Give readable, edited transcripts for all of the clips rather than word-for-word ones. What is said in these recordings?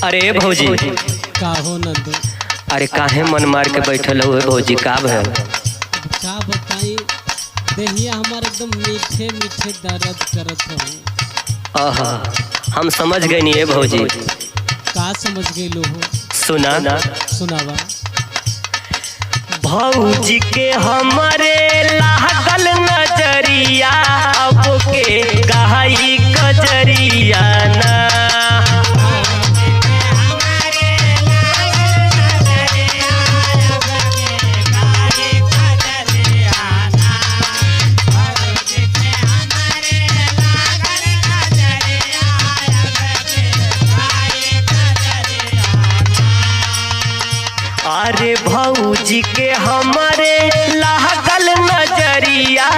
अरे भौजी का हो नंदू? अरे काहे मन मार के बैठल हो भौजी? का भैल? का बताई, देहिया हमारे एकदम मीठे मीठे दर्द करत हो। आहा, हम समझ गए नहीं है भौजी। का समझ गए लो हो? सुना सुनावा। भौजी के हमारे लागल नजरिया, अब के गहाई कजरिया ना। अरे भौजी के हमारे लागल नजरिया,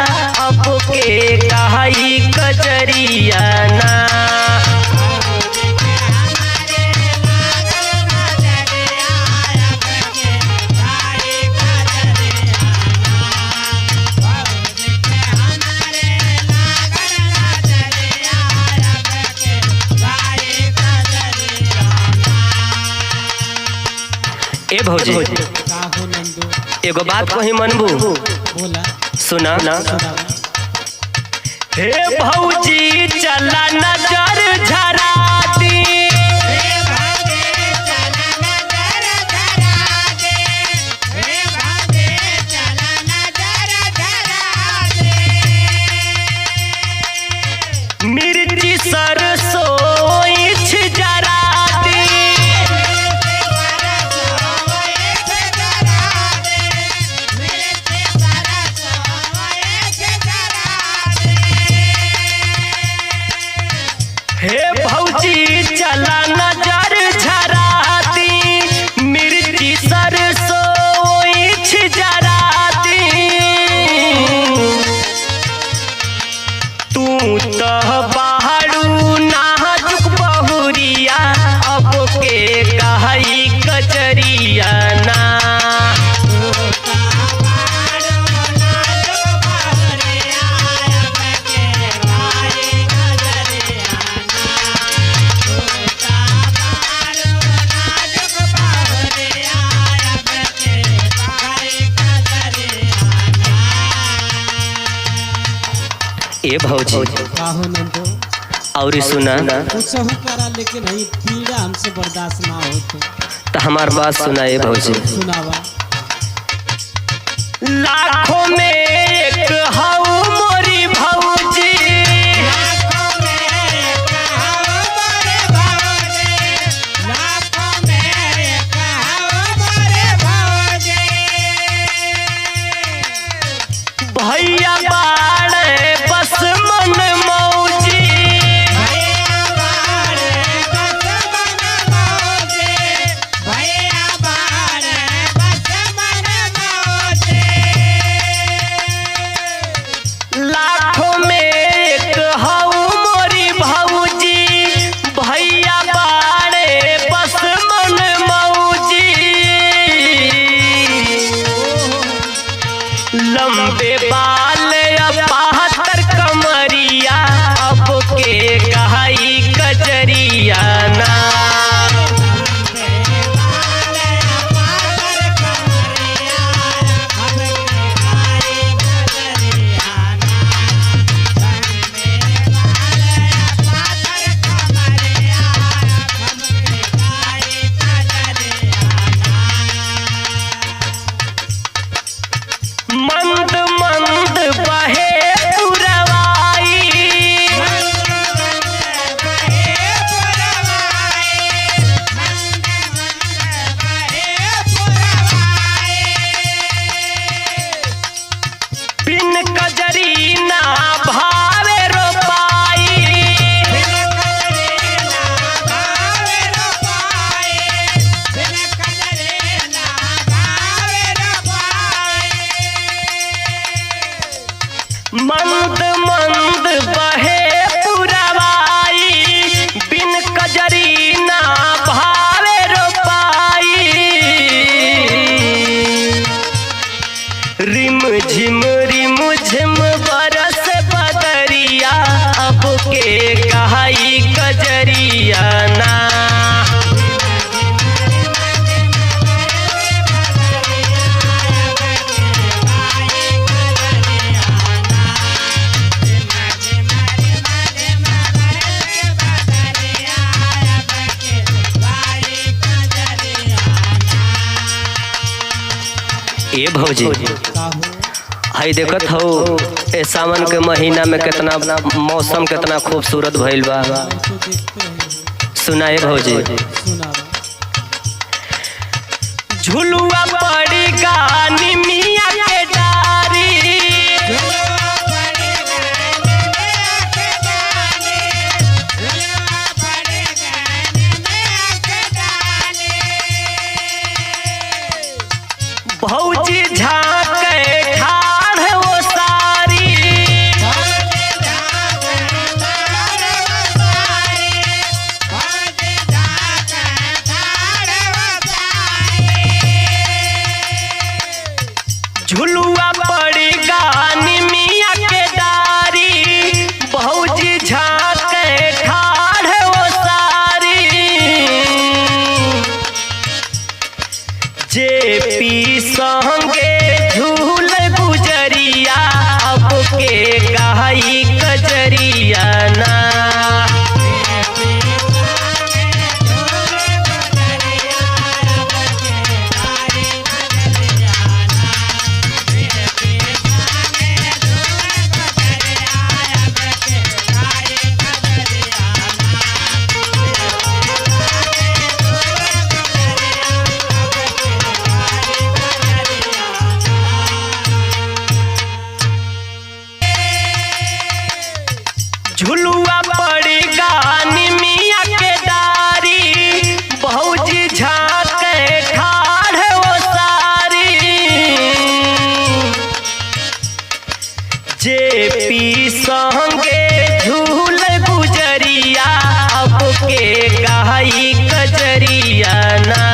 अब के कहाई कजरिया ना। ए भौजी, का हो नंदू? एगो बात को ही मनबू? बोला। सुना। सुनावा। हे भौजी चला नजर झरा दी, मिर्ची सरसों इछ जरा दी। हे भौजी चला नजर झरा दी, मिर्ची सरसों इछ जरा दी। तू तो बाहरू नाजुक बहुरिया, अब के कहाई कजरिया ना। ए भौजी, का हो नंदू? और सुना। कुछ करा, लेकिन नहीं पीड़ा हमसे बर्दाश्त ना हो तो हमार बात सुना ए भौजी। सुनावा। लाखों में एक हऊ मोरी भौजी, भैया बाड़े बस मन मौजी। लाखों में एक हऊ मोरी भौजी, भैया बाड़े बस मन मौजी। लंबे बाल पातर कमरिया, अब के कहाई कजरिया ना। मंद मंद बहे पुरवाई, बिन कजरी ना भावे रोपाई। मंद मंद बहे पुरवाई, बिन कजरी ना भावे रोपाई। रिम झिम बरस बदरिया, अब के कहाई कजरिया ना। ए भौजी का हो? हाई देखत हो ए सावन के महीना में कितना मौसम कितना खूबसूरत भइल बा। तो देखते हैं। सुनाए भौजी सुना झुलुआ पड़ी गानी मिया के डारी भौजी झाके ठाढ़ वो सारी झुलुआ पड़ी गानी मिया के डारी भौजी झाके ठाढ़ वो सारी जे पी संगे झूल गुजरिया अब के कहाई कजरिया ना झुलुआ पड़ी गानी मिया के डारी भौजी झाके ठाढ़ वो सारी जे पी संगे झूल गुजरिया अब के कहाई कजरिया ना